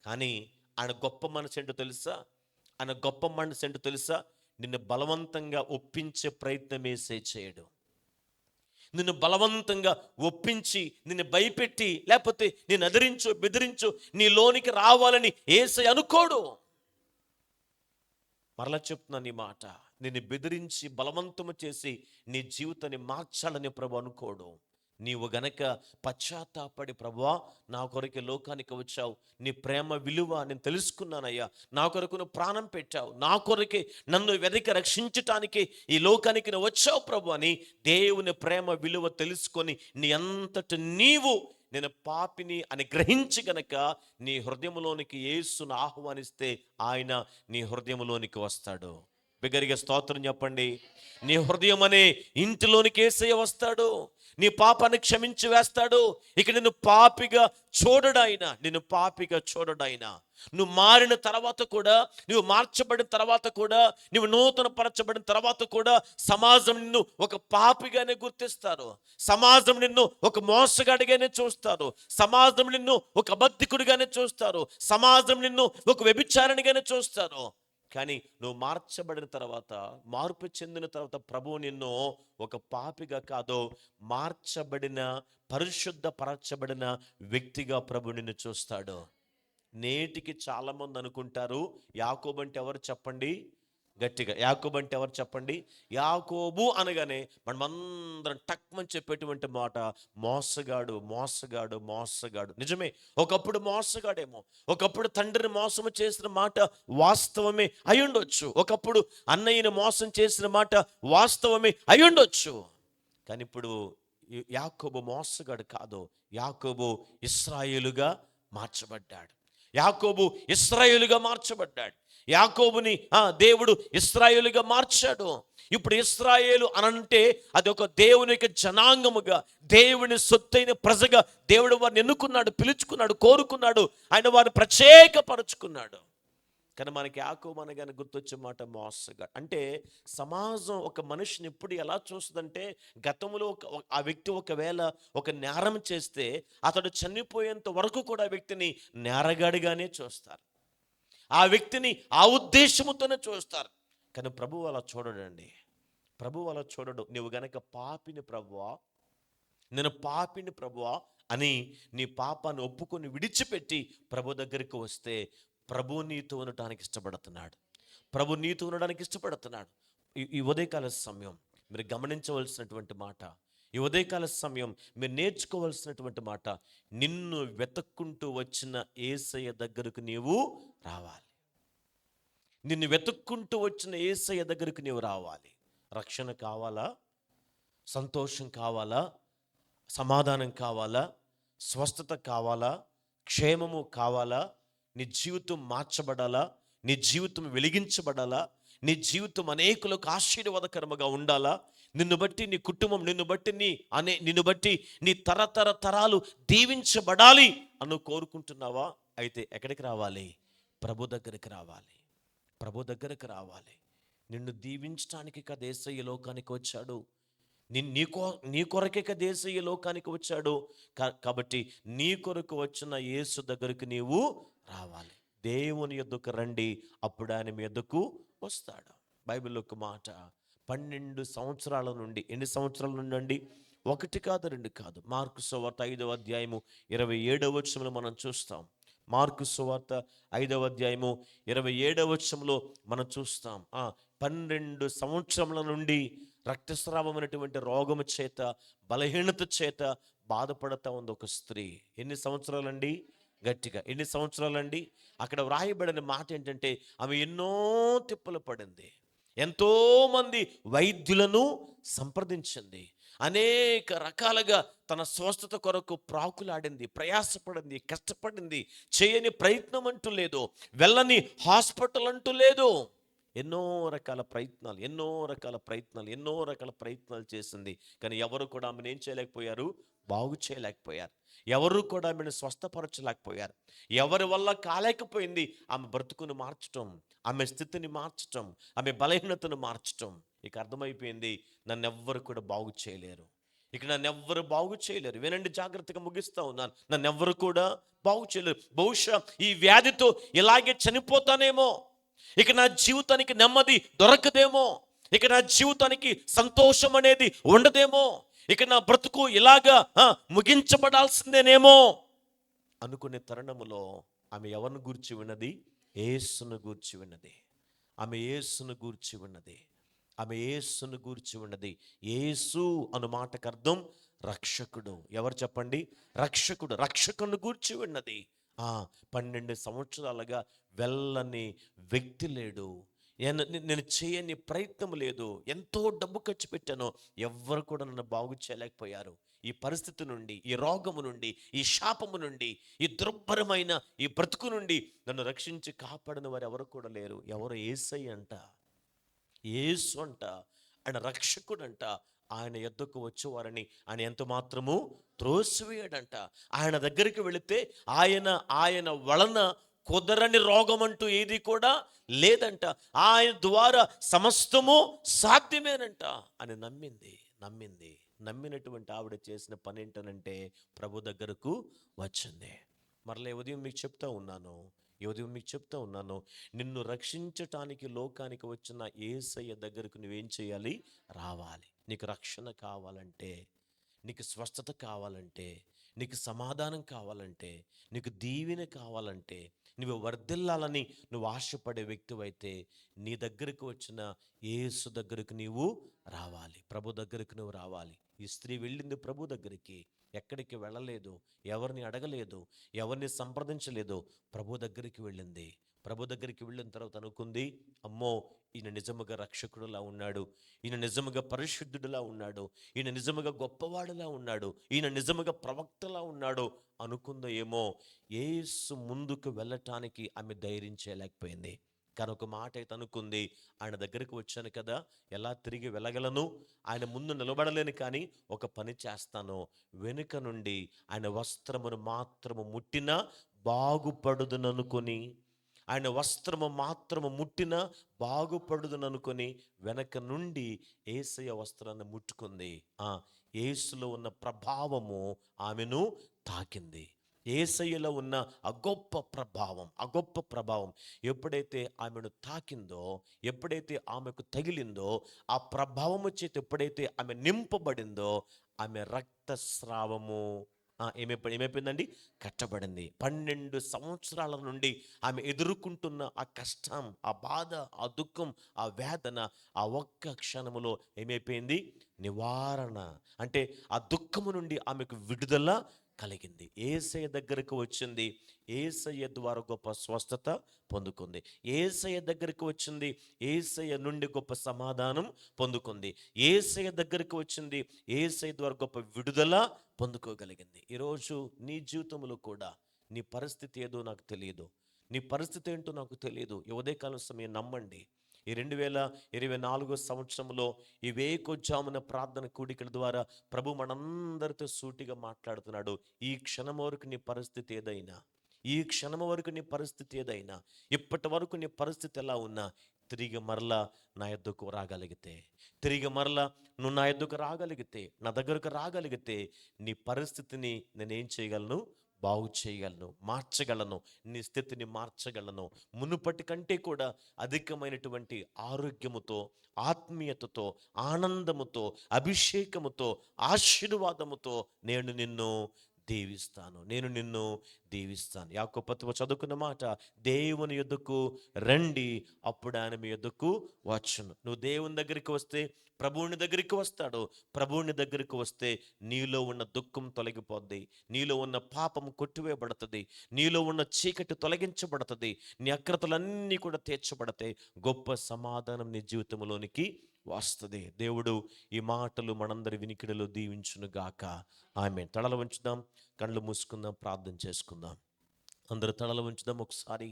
కానీ ఆయన గొప్ప మనసు ఏంటో తెలుసా? ఆయన గొప్ప మనసు ఏంటో తెలుసా? నిన్ను బలవంతంగా ఒప్పించే ప్రయత్నం చేయడు. నిన్ను బలవంతంగా ఒప్పించి, నిన్ను భయపెట్టి, లేకపోతే నేను ఎదిరించు బెదిరించు నీ లోనికి రావాలని యేసయ్య అనుకోడు. మరలా చెప్తున్నాను ఈ మాట, నిన్ను బెదిరించి బలవంతము చేసి నీ జీవితాన్ని మార్చాలని ప్రభు అనుకోడు. నీవు గనక పశ్చాత్తాపడి, ప్రభువా నా కొరకు లోకానికి వచ్చావు, నీ ప్రేమ విలువ నేను తెలుసుకున్నానయ్యా, నా కొరకు నువ్వు ప్రాణం పెట్టావు, నా కొరకే నన్ను వెదకి రక్షించటానికి ఈ లోకానికి నువ్వు వచ్చావు ప్రభు అని దేవుని ప్రేమ విలువ తెలుసుకొని నీ అంతటి నీవు నేను పాపిని అని గ్రహించి గనక నీ హృదయంలోనికి యేసును ఆహ్వానిస్తే ఆయన నీ హృదయంలోనికి వస్తాడు. బిగ్గరగా స్తోత్రం చెప్పండి. నీ హృదయం అనే ఇంటిలోనికి యేసయ్య వస్తాడు. నీ పాపాన్ని క్షమించి వేస్తాడు. ఇక నిన్ను పాపిగా చూడడాయినా, నిన్ను పాపిగా చూడడాయినా, నువ్వు మారిన తర్వాత కూడా, నువ్వు మార్చబడిన తర్వాత కూడా, నువ్వు నూతన పరచబడిన తర్వాత కూడా సమాజం నిన్ను ఒక పాపిగానే గుర్తిస్తారు. సమాజం నిన్ను ఒక మోసగాడిగానే చూస్తారు. సమాజం నిన్ను ఒక అబద్ధికుడిగానే చూస్తారు. సమాజం నిన్ను ఒక వ్యభిచారిణిగానే చూస్తారు. కానీ నువ్వు మార్చబడిన తర్వాత, మార్పు చెందిన తర్వాత ప్రభువు నిన్ను ఒక పాపిగా కాదో, మార్చబడిన పరిశుద్ధ పరచబడిన వ్యక్తిగా ప్రభు నిన్ను చూస్తాడు. నేటికి చాలామంది అనుకుంటారు, యాకోబు అంటే ఎవరు చెప్పండి? గట్టిగా యాకోబు అంటే ఎవరు చెప్పండి? యాకోబు అనగానే మనమందరం టక్మని చెప్పేటువంటి మాట, మోసగాడు మోసగాడు మోసగాడు. నిజమే, ఒకప్పుడు మోసగాడేమో, ఒకప్పుడు తండ్రిని మోసము చేసిన మాట వాస్తవమే అయ్యుండొచ్చు, ఒకప్పుడు అన్నయ్యని మోసం చేసిన మాట వాస్తవమే అయ్యుండొచ్చు. కానీ ఇప్పుడు యాకోబు మోసగాడు కాదు, యాకోబు ఇశ్రాయేలుగా మార్చబడ్డాడు. యాకోబు ఇశ్రాయేలుగా మార్చబడ్డాడు. యాకోబుని దేవుడు ఇశ్రాయేలుగా మార్చాడు. ఇప్పుడు ఇశ్రాయేలు అనంటే అది ఒక దేవుని యొక్క జనాంగముగా, దేవుని సొత్తైన ప్రజగా దేవుడు వారిని ఎన్నుకున్నాడు, పిలుచుకున్నాడు, కోరుకున్నాడు, ఆయన వారిని ప్రత్యేకపరుచుకున్నాడు. కానీ మనకి యాకోబు అనగానే గుర్తొచ్చే మాట మోసగాడు. అంటే సమాజం ఒక మనిషిని ఎప్పుడు ఎలా చూస్తుందంటే, గతంలో ఆ వ్యక్తి ఒకవేళ ఒక నేరం చేస్తే అతడు చనిపోయేంత వరకు కూడా ఆ వ్యక్తిని నేరగాడిగానే చూస్తారు. ఆ వ్యక్తిని ఆ ఉద్దేశముతోనే చూస్తారు. కానీ ప్రభువు అలా చూడడండి. ప్రభువు అలా చూడడు. నువ్వు గనక పాపిని ప్రభువా, నేను పాపిని ప్రభువా అని నీ పాపాన్ని ఒప్పుకొని విడిచిపెట్టి ప్రభు దగ్గరికి వస్తే ప్రభు నీతో ఉండటానికి ఇష్టపడుతున్నాడు. ప్రభు నీతో ఉండడానికి ఇష్టపడుతున్నాడు. ఈ ఉదయకాల సమయం మీరు గమనించవలసినటువంటి మాట, ఈ ఉదయకాల సమయం మీరు నేర్చుకోవాల్సినటువంటి మాట, నిన్ను వెతుక్కుంటూ వచ్చిన యేసయ్య దగ్గరకు నీవు రావాలి. నిన్ను వెతుక్కుంటూ వచ్చిన యేసయ్య దగ్గరకు నీవు రావాలి. రక్షణ కావాలా? సంతోషం కావాలా? సమాధానం కావాలా? స్వస్థత కావాలా? క్షేమము కావాలా? నీ జీవితం మార్చబడాలా? నీ జీవితం వెలిగించబడాలా? నీ జీవితం అనేకులకు ఆశీర్వాదకరముగా ఉండాలా? నిన్ను బట్టి నీ కుటుంబం, నిన్ను బట్టి నీ తరాలు దీవించబడాలి అని కోరుకుంటున్నావా? అయితే ఎక్కడికి రావాలి? ప్రభు దగ్గరికి రావాలి. ప్రభు దగ్గరికి రావాలి. నిన్ను దీవించడానికి కదా యేసయ్య లోకానికి వచ్చాడు. నీ కొరకే కదా యేసయ్య లోకానికి వచ్చాడు. కాబట్టి నీ కొరకు వచ్చిన యేసు దగ్గరికి నీవు రావాలి. దేవుని యొద్దకు రండి, అప్పుడు ఆయన మీ యొద్దకు వస్తాడు. బైబిల్లో ఒక మాట, 12 సంవత్సరాల నుండి, ఎన్ని సంవత్సరాల నుండి అండి? 1 కాదు 2 కాదు. మార్కు సువార్త 5వ అధ్యాయము 27వ వచనంలో మనం చూస్తాం. మార్కు సువార్త 5వ అధ్యాయము 27వ వచనంలో మనం చూస్తాం. 12 సంవత్సరముల నుండి రక్తస్రావం అనేటువంటి రోగము చేత, బలహీనత చేత బాధపడతా ఉంది ఒక స్త్రీ. ఎన్ని సంవత్సరాలండి? గట్టిగా ఎన్ని సంవత్సరాలండి? అక్కడ వ్రాయబడిన మాట ఏంటంటే, ఆమె ఎన్నో తిప్పలు పడింది, ఎంతోమంది వైద్యులను సంప్రదించింది, అనేక రకాలుగా తన స్వస్థత కొరకు ప్రాకులాడింది, ప్రయాసపడింది, కష్టపడింది. చేయని ప్రయత్నం అంటూ లేదు, వెళ్ళని హాస్పిటల్ అంటూ లేదు. ఎన్నో రకాల ప్రయత్నాలు ఎన్నో రకాల ప్రయత్నాలు చేసింది. కానీ ఎవరు కూడా ఆమెను ఏం చేయలేకపోయారు? బాగు చేయలేకపోయారు. ఎవరు కూడా ఆమెను స్వస్థపరచలేకపోయారు. ఎవరి వల్ల కాలేకపోయింది ఆమె బ్రతుకును మార్చటం, ఆమె స్థితిని మార్చటం, ఆమె బలహీనతను మార్చటం. ఇక అర్థమైపోయింది, నన్నెవ్వరు కూడా బాగు చేయలేరు. ఇక నన్నెవ్వరు బాగు చేయలేరు. వినండి, జాగ్రత్తగా ముగిస్తా ఉన్నాను. నన్నెవ్వరు కూడా బాగు చేయలేరు. బహుశా ఈ వ్యాధితో ఇలాగే చనిపోతానేమో, ఇక నా జీవితానికి నెమ్మది దొరకదేమో, ఇక నా జీవితానికి సంతోషం అనేది ఉండదేమో, ఇక నా బ్రతుకు ఇలాగా ముగించబడాల్సిందేనేమో అనుకునే తరుణములో ఆమె ఎవరిని గూర్చి విన్నది? యేసును గూర్చి విన్నది. ఆమె యేసును గూర్చి విన్నది. ఆమె యేసును గూర్చి ఉన్నది. యేసు అను మాటకు అర్థం రక్షకుడు. ఎవరు చెప్పండి? రక్షకుడు. రక్షకుని గూర్చి ఉన్నది. 12 సంవత్సరాలుగా వెళ్ళని వ్యక్తి లేడు. నేను చేయని ప్రయత్నం లేదు. ఎంతో డబ్బు ఖర్చు పెట్టాను, ఎవ్వరు కూడా నన్ను బాగు చేయలేకపోయారు. ఈ పరిస్థితి నుండి, ఈ రోగము నుండి, ఈ శాపము నుండి, ఈ దుర్భరమైన ఈ బ్రతుకు నుండి నన్ను రక్షించి కాపాడిన వారు ఎవరు కూడా లేరు. ఎవరు? యేసయ్య అంట. యేసు అంట. ఆయన రక్షకుడంట. ఆయన యొద్దకు వచ్చేవారని ఆయన ఎంత మాత్రము త్రోసివేయడంట. ఆయన దగ్గరికి వెళితే ఆయన వలన కుదరని రోగం అంటూ ఏది కూడా లేదంట. ఆయన ద్వారా సమస్తము సాధ్యమేనంట అని నమ్మినటువంటి ఆవిడ చేసిన పని ఏంటనంటే ప్రభు దగ్గరకు వచ్చింది. మరలా ఉదయం మీకు చెప్తా ఉన్నాను, నిన్ను రక్షించటానికి లోకానికి వచ్చిన యేసయ్య దగ్గరకు నువ్వేం చేయాలి? రావాలి. నీకు రక్షణ కావాలంటే, నీకు స్వస్థత కావాలంటే, నీకు సమాధానం కావాలంటే, నీకు దీవెన కావాలంటే, నువ్వు వర్ధిల్లాలని నువ్వు ఆశపడే వ్యక్తివైతే నీ దగ్గరకు వచ్చిన యేసు దగ్గరకు నీవు రావాలి. ప్రభు దగ్గరకు నువ్వు రావాలి. ఈ స్త్రీ వెళ్ళింది ప్రభు దగ్గరికి. ఎక్కడికి వెళ్ళలేదు, ఎవరిని అడగలేదు, ఎవరిని సంప్రదించలేదు. ప్రభు దగ్గరికి వెళ్ళింది. ప్రభు దగ్గరికి వెళ్ళిన తర్వాత అనుకుంది, అమ్మో, ఈయన నిజముగా రక్షకుడులా ఉన్నాడు, ఈయన నిజముగా పరిశుద్ధుడిలా ఉన్నాడు, ఈయన నిజముగా గొప్పవాడులా ఉన్నాడు, ఈయన నిజముగా ప్రవక్తలా ఉన్నాడు అనుకుందో ఏమో. యేసు ముందుకు వెళ్ళటానికి ఆమె ధైర్యం చేయలేకపోయింది. కానీ ఒక మాట అయితే అనుకుంది, ఆయన దగ్గరికి వచ్చాను కదా, ఎలా తిరిగి వెళ్ళగలను? ఆయన ముందు నిలబడలేను, కానీ ఒక పని చేస్తాను, వెనుక నుండి ఆయన వస్త్రమును మాత్రము ముట్టినా బాగుపడుదుననుకొని, ఆయన వస్త్రము మాత్రము ముట్టినా బాగుపడుదుననుకొని వెనక నుండి యేసయ్య వస్త్రాన్ని ముట్టుకుంది. యేసులో ఉన్న ప్రభావము ఆమెను తాకింది. యేసయ్యలో ఉన్న ఆ గొప్ప ప్రభావం ఎప్పుడైతే ఆమెను తాకిందో, ఎప్పుడైతే ఆమెకు తగిలిందో, ఆ ప్రభావము చేత ఎప్పుడైతే ఆమె నింపబడిందో, ఆమె రక్తస్రావము ఏమైపోయిందండి? కట్టబడింది. 12 సంవత్సరాల నుండి ఆమె ఎదుర్కొంటున్న ఆ కష్టం, ఆ బాధ, ఆ దుఃఖం, ఆ వేదన ఆ ఒక్క క్షణములో ఏమైపోయింది? నివారణ. అంటే ఆ దుఃఖము నుండి ఆమెకు విడుదల కలిగింది. యేసయ్య దగ్గరకు వచ్చింది, యేసయ్య ద్వారా గొప్ప స్వస్థత పొందుకుంది. యేసయ్య దగ్గరకు వచ్చింది, యేసయ్య నుండి గొప్ప సమాధానం పొందుకుంది. యేసయ్య దగ్గరకు వచ్చింది, యేసయ్య ద్వారా గొప్ప విడుదల పొందుకోగలిగింది. ఈరోజు నీ జీవితంలో కూడా నీ పరిస్థితి ఏదో నాకు తెలియదు, నీ పరిస్థితి ఏంటో నాకు తెలియదు. ఈ ఉదయకాలం సమయం నమ్మండి, ఈ 2024 సంవత్సరంలో ఈ వేకుజామున ప్రార్థన కూడికల ద్వారా ప్రభు మనందరితో సూటిగా మాట్లాడుతున్నాడు. ఈ క్షణం వరకు నీ పరిస్థితి ఏదైనా, ఇప్పటి వరకు నీ పరిస్థితి ఎలా ఉన్నా, తిరిగి మరలా నా యొద్దకు రాగలిగితే, నువ్వు నా యొద్దకు రాగలిగితే, నా దగ్గరకు రాగలిగితే, నీ పరిస్థితిని నేనేం చేయగలను? బాగు చేయగలను, మార్చగలను, నీ స్థితిని మార్చగలను. మునుపటి కంటే కూడా అధికమైనటువంటి ఆరోగ్యముతో, ఆత్మీయతతో, ఆనందముతో, అభిషేకముతో, ఆశీర్వాదముతో నేను నిన్ను దీవిస్తాను. యాకోబు చదువుకున్న మాట, దేవుని యొద్దకు రండి, అప్పుడు ఆయన మీ యొద్దకు వచ్చును. నువ్వు దేవుని దగ్గరికి వస్తే ప్రభువుని దగ్గరికి వస్తాడు. ప్రభువుని దగ్గరికి వస్తే నీలో ఉన్న దుఃఖం తొలగిపోద్ది, నీలో ఉన్న పాపం కొట్టివేయబడుతుంది, నీలో ఉన్న చీకటి తొలగించబడుతుంది, నీ అక్రతలన్నీ కూడా తీర్చబడతాయి, గొప్ప సమాధానం నీ జీవితంలోనికి వస్తుంది. దేవుడు ఈ మాటలు మనందరి వినికిడిలో దీవించును గాక. ఆమేన్. తలలు వంచుదాం, కళ్ళు మూసుకుందాం, ప్రార్థన చేసుకుందాం. అందరూ తలలు వంచుదాం. ఒకసారి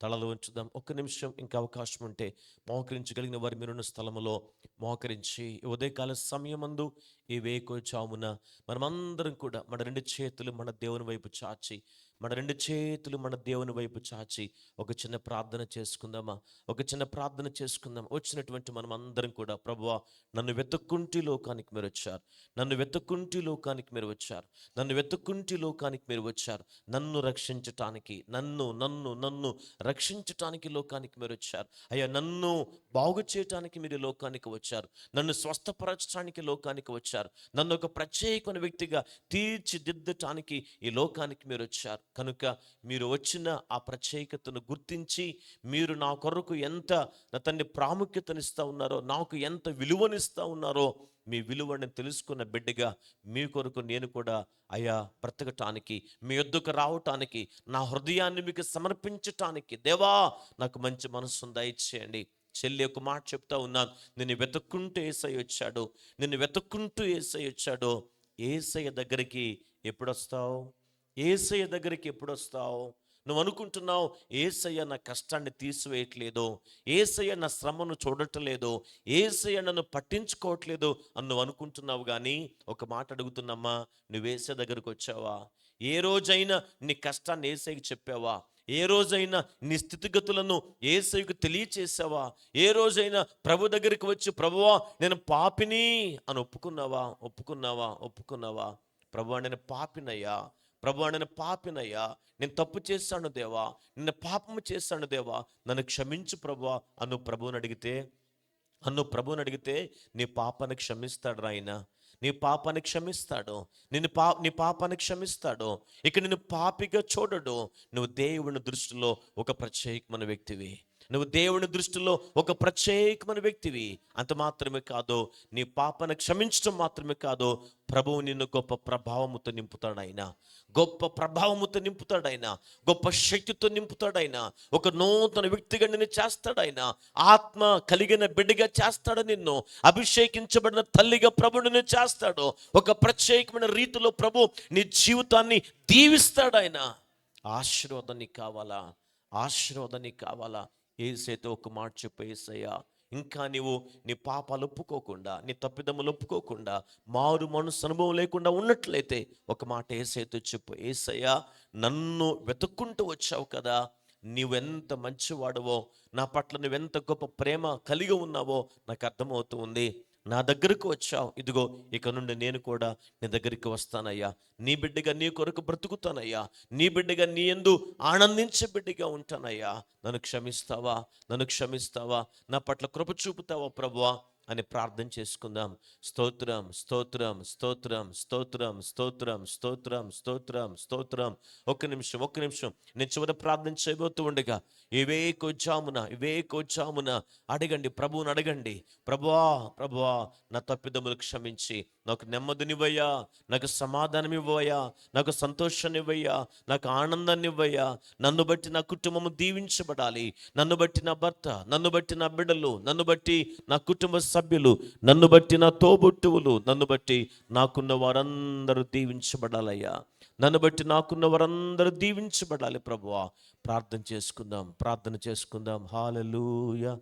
తలలు ఉంచుదాం. ఒక్క నిమిషం ఇంకా అవకాశం ఉంటే మోకరించగలిగిన వారు మీరున్న స్థలములో మోకరించి ఉదయకాల సమయమందు ఈ వేకువజామున మనమందరం కూడా మన రెండు చేతులు మన దేవుని వైపు చాచి, మన రెండు చేతులు మన దేవుని వైపు చాచి ఒక చిన్న ప్రార్థన చేసుకుందామా? ఒక చిన్న ప్రార్థన చేసుకుందాం. వచ్చినటువంటి మనం అందరం కూడా, ప్రభువా, నన్ను వెతుక్కుంటూ లోకానికి మీరు వచ్చారు, నన్ను వెతుక్కుంటూ లోకానికి మీరు వచ్చారు, నన్ను వెతుక్కుంటూ లోకానికి మీరు వచ్చారు, నన్ను రక్షించటానికి, నన్ను నన్ను నన్ను రక్షించటానికి లోకానికి మీరు వచ్చారు అయ్యా. నన్ను బాగు చేయటానికి మీరు ఈ లోకానికి వచ్చారు, నన్ను స్వస్థపరచడానికి లోకానికి వచ్చారు, నన్ను ఒక ప్రత్యేకమైన వ్యక్తిగా తీర్చిదిద్దటానికి ఈ లోకానికి మీరు వచ్చారు. కనుక మీరు వచ్చిన ఆ ప్రత్యేకతను గుర్తించి మీరు నా కొరకు ఎంత నా తండ్రి ప్రాముఖ్యతనిస్తూ ఉన్నారో, నాకు ఎంత విలువనిస్తూ ఉన్నారో, మీ విలువని తెలుసుకున్న బిడ్డగా మీ కొరకు నేను కూడా అయ్యా బ్రతకటానికి, మీ యొద్దకు రావటానికి, నా హృదయాన్ని మీకు సమర్పించటానికి దేవా నాకు మంచి మనస్సును దయచేయండి. చెల్లి ఒక మాట చెప్తా ఉన్నాను, నిన్ను వెతుక్కుంటూ యేసయ్య వచ్చాడు, నిన్ను వెతుక్కుంటూ యేసయ్య వచ్చాడు. యేసయ్య దగ్గరికి ఎప్పుడు వస్తావు? యేసయ్య దగ్గరికి ఎప్పుడు వస్తావు? నువ్వు అనుకుంటున్నావు యేసయ్య నా కష్టాన్ని తీసివేయట్లేదు, యేసయ్య నా శ్రమను చూడట్లేదు, యేసయ్య నన్ను పట్టించుకోవట్లేదు అని నువ్వు అనుకుంటున్నావు. కానీ ఒక మాట అడుగుతున్నమ్మా, నువ్వు యేసయ్య దగ్గరికి వచ్చావా? ఏ రోజైనా నీ కష్టాన్ని యేసయ్యకి చెప్పావా? ఏ రోజైనా నీ స్థితిగతులను యేసయ్యకు తెలియచేసావా? ఏ రోజైనా ప్రభు దగ్గరికి వచ్చి, ప్రభువా నేను పాపిని అని ఒప్పుకున్నావా? ఒప్పుకున్నావా? ప్రభువా నేను పాపినయ్యా, ప్రభువా నేను పాపినయ్యా, నేను తప్పు చేశాను దేవా, నిన్ను పాపము చేశాను దేవా, నన్ను క్షమించు ప్రభువా అను ప్రభువుని అడిగితే నీ పాపాన్ని క్షమిస్తాడు ఆయన. నీ పాపాన్ని క్షమిస్తాడు, నీ పాపాన్ని క్షమిస్తాడు. ఇక నిన్ను పాపిగా చూడడు. నువ్వు దేవుని దృష్టిలో ఒక ప్రత్యేకమైన వ్యక్తివి, నువ్వు దేవుని దృష్టిలో ఒక ప్రత్యేకమైన వ్యక్తివి. అంత మాత్రమే కాదు, నీ పాపను క్షమించడం మాత్రమే కాదు, ప్రభువు నిన్ను గొప్ప ప్రభావముతో నింపుతాడైనా, గొప్ప ప్రభావముతో నింపుతాడైనా, గొప్ప శక్తితో నింపుతాడైనా, ఒక నూతన వ్యక్తిగా నిన్ను చేస్తాడైనా, ఆత్మ కలిగిన బిడ్డగా చేస్తాడు, నిన్ను అభిషేకించబడిన తల్లిగా ప్రభు నిన్ను చేస్తాడు. ఒక ప్రత్యేకమైన రీతిలో ప్రభు నీ జీవితాన్ని దీవిస్తాడైనా. ఆశీర్వాదం నీకు కావాలా? యేసయ్యతో ఒక మాట చెప్పు, యేసయ్యా ఇంకా నీవు నీ పాపాలు ఒప్పుకోకుండా, నీ తప్పిదములు ఒప్పుకోకుండా, మారు మనసు అనుభవం లేకుండా ఉన్నట్లయితే ఒక మాట యేసయ్యతో చెప్పు, యేసయ్యా నన్ను వెతుక్కుంటూ వచ్చావు కదా, నీవెంత మంచివాడవో, నా పట్ల నువ్వెంత గొప్ప ప్రేమ కలిగి ఉన్నావో నాకు అర్థమవుతూ ఉంది. నా దగ్గరకు వచ్చావు, ఇదిగో ఇక నుండి నేను కూడా నీ దగ్గరికి వస్తానయ్యా, నీ బిడ్డగా నీ కొరకు బ్రతుకుతానయ్యా, నీ బిడ్డగా నీ యందు ఆనందించే బిడ్డగా ఉంటానయ్యా. నన్ను క్షమిస్తావా? నా పట్ల కృప చూపుతావా ప్రభువా అని ప్రార్థన చేసుకుందాం. స్తోత్రం స్తోత్రం స్తోత్రం స్తోత్రం స్తోత్రం స్తోత్రం స్తోత్రం స్తోత్రం. ఒక్క నిమిషం నేను చివరి ప్రార్థన చేయబోతూ ఉండగా ఇవేకోజామున అడగండి, ప్రభువుని అడగండి. ప్రభువా నా తప్పిదములు క్షమించి నాకు నెమ్మదినివ్వయ్యా, నాకు సమాధానం ఇవ్వయ్యా, నాకు సంతోషాన్ని ఇవ్వయ్యా, నాకు ఆనందాన్ని ఇవ్వయ్యా. నన్ను బట్టి నా కుటుంబము దీవించబడాలి, నన్ను బట్టి నా భర్త, నన్ను బట్టి నా బిడ్డలు, నన్ను బట్టి నా కుటుంబ సభ్యులు, నన్ను బట్టి నా తోబుట్టువులు, నన్ను బట్టి నాకున్న వారందరూ దీవించబడాలయ్యా, నన్ను బట్టి నాకున్న వారందరూ దీవించబడాలి. ప్రభువా ప్రార్థన చేసుకుందాం. హల్లెలూయా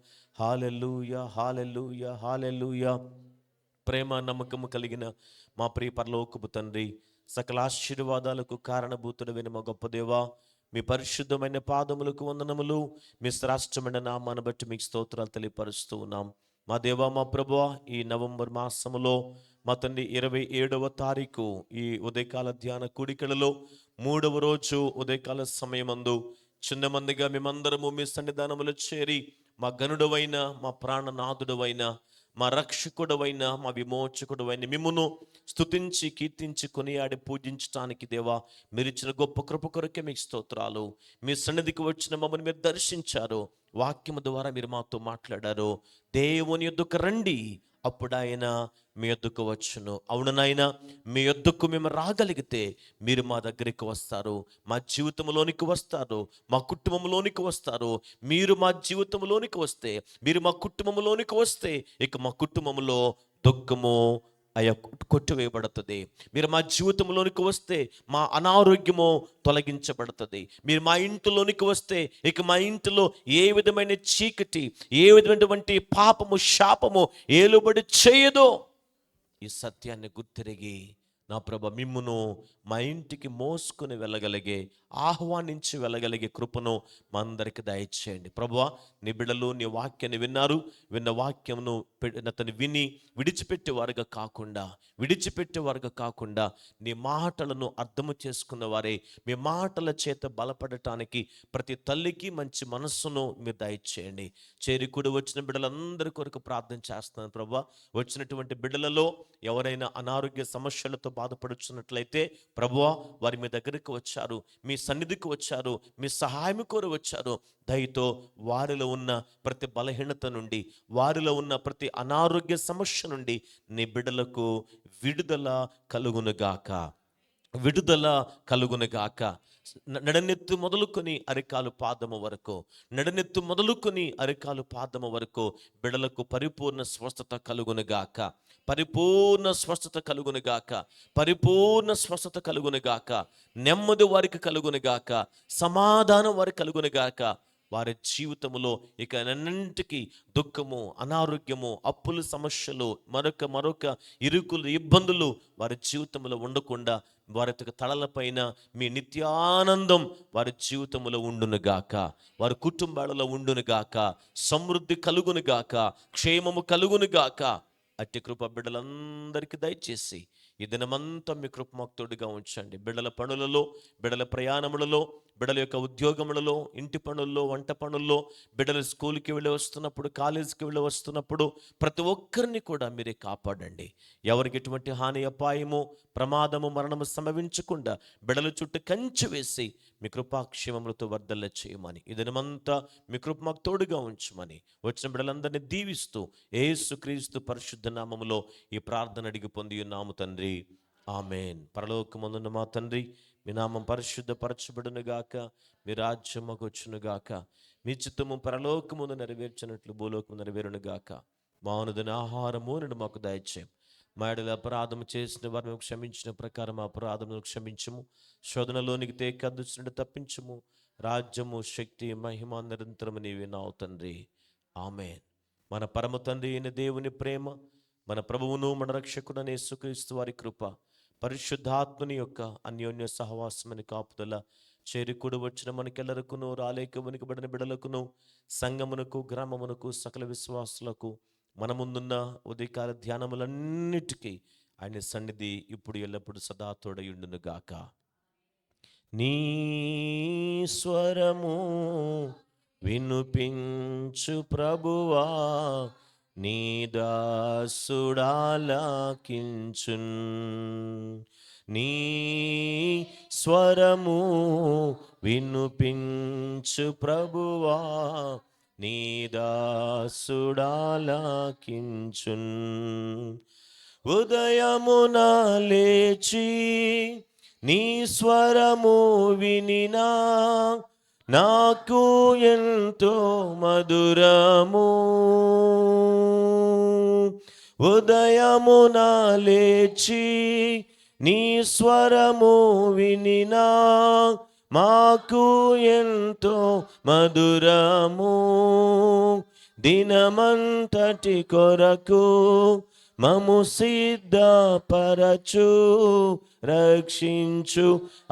హల్లెలూయా హల్లెలూయా హల్లెలూయా. ప్రేమ నమ్మకము కలిగిన మా ప్రియ పరలోకపు తండ్రి, సకల ఆశీర్వాదాలకు కారణభూతుడైన మా గొప్ప దేవా, మీ పరిశుద్ధమైన పాదములకు వందనములు, మీ శ్రేష్టమైన నామాన్ని బట్టి మీకు స్తోత్రాలు తెలియపరుస్తూ ఉన్నాం. మా దేవా, మా ప్రభువా, ఈ నవంబర్ మాసములో మా తండ్రి 27వ తారీఖు ఈ ఉదయకాల ధ్యాన కూడికలలో 3వ రోజు ఉదయకాల సమయమందు చిన్న మందిగా మేమందరము మీ సన్నిధానములో చేరి మా గనుడవైన, మా ప్రాణనాథుడవైన, మా రక్షకుడవైన, మా విమోచకుడవైన మిమ్మును స్తుతించి కీర్తించి కొనియాడి పూజించటానికి దేవా మీరిచ్చిన గొప్ప కృప కొరకే మీకు స్తోత్రాలు. మీ సన్నిధికి వచ్చిన మమ్మల్ని మీరు దర్శించారు, వాక్యము ద్వారా మీరు మాతో మాట్లాడారు. దేవుని యొద్దకు రండి, అప్పుడు ఆయన మీ యొద్దకు వచ్చును. అవును నాయన, మీ యొద్దకు మేము రాగలిగితే మీరు మా దగ్గరికి వస్తారు, మా జీవితంలోనికి వస్తారు, మా కుటుంబంలోనికి వస్తారు. మీరు మా జీవితంలోనికి వస్తే, మీరు మా కుటుంబంలోనికి వస్తే ఇక మా కుటుంబంలో దుఃఖము అయ్యా కొట్టివేయబడుతుంది. మీరు మా జీవితంలోనికి వస్తే మా అనారోగ్యము తొలగించబడుతుంది. మీరు మా ఇంటిలోనికి వస్తే ఇక మా ఇంటిలో ఏ విధమైన చీకటి, ఏ విధమైనటువంటి పాపము, శాపము ఏలుబడి చేయదు. ఈ సత్యాన్ని గుర్తిరిగి నా ప్రభ మిమ్మును మా ఇంటికి మోసుకొని వెళ్ళగలిగే, ఆహ్వానించి వెళ్ళగలిగే కృపను మా అందరికి దయచేయండి. ప్రభువా, నీ బిడ్డలు నీ వాక్యాన్ని విన్నారు. విన్న వాక్యమును అతను విని విడిచిపెట్టేవారుగా కాకుండా నీ మాటలను అర్థము చేసుకున్న వారే, మీ మాటల చేత బలపడటానికి ప్రతి తల్లికి మంచి మనస్సును మీరు దయచేయండి. చేరికూడి వచ్చిన బిడ్డలందరి కొరకు ప్రార్థన చేస్తున్నాను ప్రభువా. వచ్చినటువంటి బిడ్డలలో ఎవరైనా అనారోగ్య సమస్యలతో బాధపడుచున్నట్లయితే ప్రభువా, వారి మీ దగ్గరికి వచ్చారు, మీ సన్నిధికి వచ్చారు, మీ సహాయం కోరి వచ్చారు. దయతో వారిలో ఉన్న ప్రతి బలహీనత నుండి, వారిలో ఉన్న ప్రతి అనారోగ్య సమస్య నుండి నీ బిడ్డలకు విడుదల కలుగునుగాక, విడుదల కలుగునుగాక. నడనెత్తు మొదలుకొని అరికాలు పాదము వరకు, నడనెత్తు మొదలుకొని అరికాలు పాదము వరకు బిడలకు పరిపూర్ణ స్వస్థత కలుగునుగాక, పరిపూర్ణ స్వస్థత కలుగునుగాక, పరిపూర్ణ స్వస్థత కలుగునుగాక. నెమ్మది వారికి కలుగునుగాక, సమాధానం వారికి కలుగునుగాక. వారి జీవితంలో ఇక అన్నింటికి దుఃఖము, అనారోగ్యము, అప్పుల సమస్యలు, మరొక ఇరుకులు, ఇబ్బందులు వారి జీవితంలో ఉండకుండా వారి తలలపైన మీ నిత్యానందం వారి జీవితంలో ఉండునుగాక, వారి కుటుంబాలలో ఉండునుగాక, సమృద్ధి కలుగునుగాక, క్షేమము కలుగునుగాక. అట్టి కృప బిడ్డలందరికీ దయచేసి ఈ దినమంతా మీ కృప మాకు తోడుగా ఉంచండి. బిడ్డల పనులలో, బిడ్డల ప్రయాణములలో, బిడ్డల యొక్క ఉద్యోగములలో, ఇంటి పనుల్లో, వంట పనుల్లో, బిడ్డలు స్కూల్కి వెళ్ళి వస్తున్నప్పుడు, కాలేజీకి వెళ్ళి వస్తున్నప్పుడు ప్రతి ఒక్కరిని కూడా మీరే కాపాడండి. ఎవరికి ఎటువంటి హాని, అపాయము, ప్రమాదము, మరణము సంభవించకుండా బిడ్డల చుట్టూ కంచె వేసి మీ కృపాక్షేమములతో వర్ధల్ల చేయమని, ఈ దినమంతా మీ కృప మాకు తోడుగా ఉంచమని వచ్చిన బిడ్డలందరినీ దీవిస్తూ యేసుక్రీస్తు పరిశుద్ధ నామములో ఈ ప్రార్థన అడిగి పొంది ఉన్నాము తండ్రి, ఆమేన్. పరలోకమందున్న మా తండ్రి, మీ నామం పరిశుద్ధపరచబడునుగాక, మీ రాజ్యం మాకు వచ్చునుగాక, మీ చిత్తము పరలోకముందు నెరవేర్చినట్లు భూలోకము నెరవేరునుగాక. మా అనుదిన ఆహారము నేడు మాకు దయచేయం. మా ఎడల అపరాధము చేసిన వారిని క్షమించిన ప్రకారం అపరాధమును క్షమించము. శోధనలోనికి తేకద్దుచుండి తప్పించము. రాజ్యము, శక్తి, మహిమ నిరంతరము నీవే నావు తండ్రి, ఆమేన్. మన పరమ తండ్రి అయిన దేవుని ప్రేమ, మన ప్రభువును మన రక్షకుడైన యేసుక్రీస్తు వారి కృప, పరిశుద్ధాత్మని యొక్క అన్యోన్య సహవాసమని కాపుదల చేరికూడి వచ్చిన మనకెల్లరకును, రాలేక వెనుకబడిన బిడలకును, సంఘమునకు, గ్రామమునకు, సకల విశ్వాసులకు, మన ముందున్న ఉదయకాల ధ్యానములన్నిటికీ ఆయన సన్నిధి ఇప్పుడు ఎల్లప్పుడు సదా తోడయుండునుగాక. నీ స్వరము వినుపించు ప్రభువా, నీ దాసుడాలకించున్. నీ స్వరము వినుపించు ప్రభువా, నీ దాసుడాలకించున్. ఉదయమున లేచి నీ స్వరము వినినా నాకు ఎంతో మధురము. ఉదయమున లేచి నీ స్వరము వినినా మాకు ఎంతో మధురము. దినమంతటి కొరకు మము సిద్ధపరచు, రక్షించు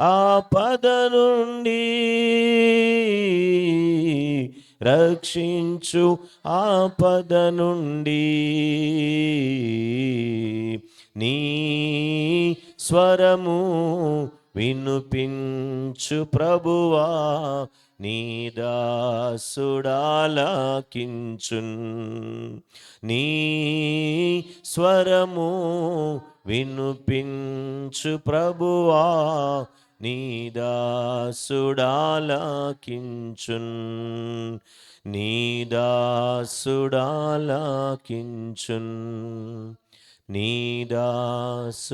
ఆపద నుండి, రక్షించు ఆపద నుండి. నీ స్వరము వినుపించు ప్రభువా, నీ దాసుడాలకించున్. నీ స్వరము వినుపించు ప్రభువా, నీ దాసుడాలకించున్. నీ దాసుడాలకించున్. నీ దాసుడాలకించున్.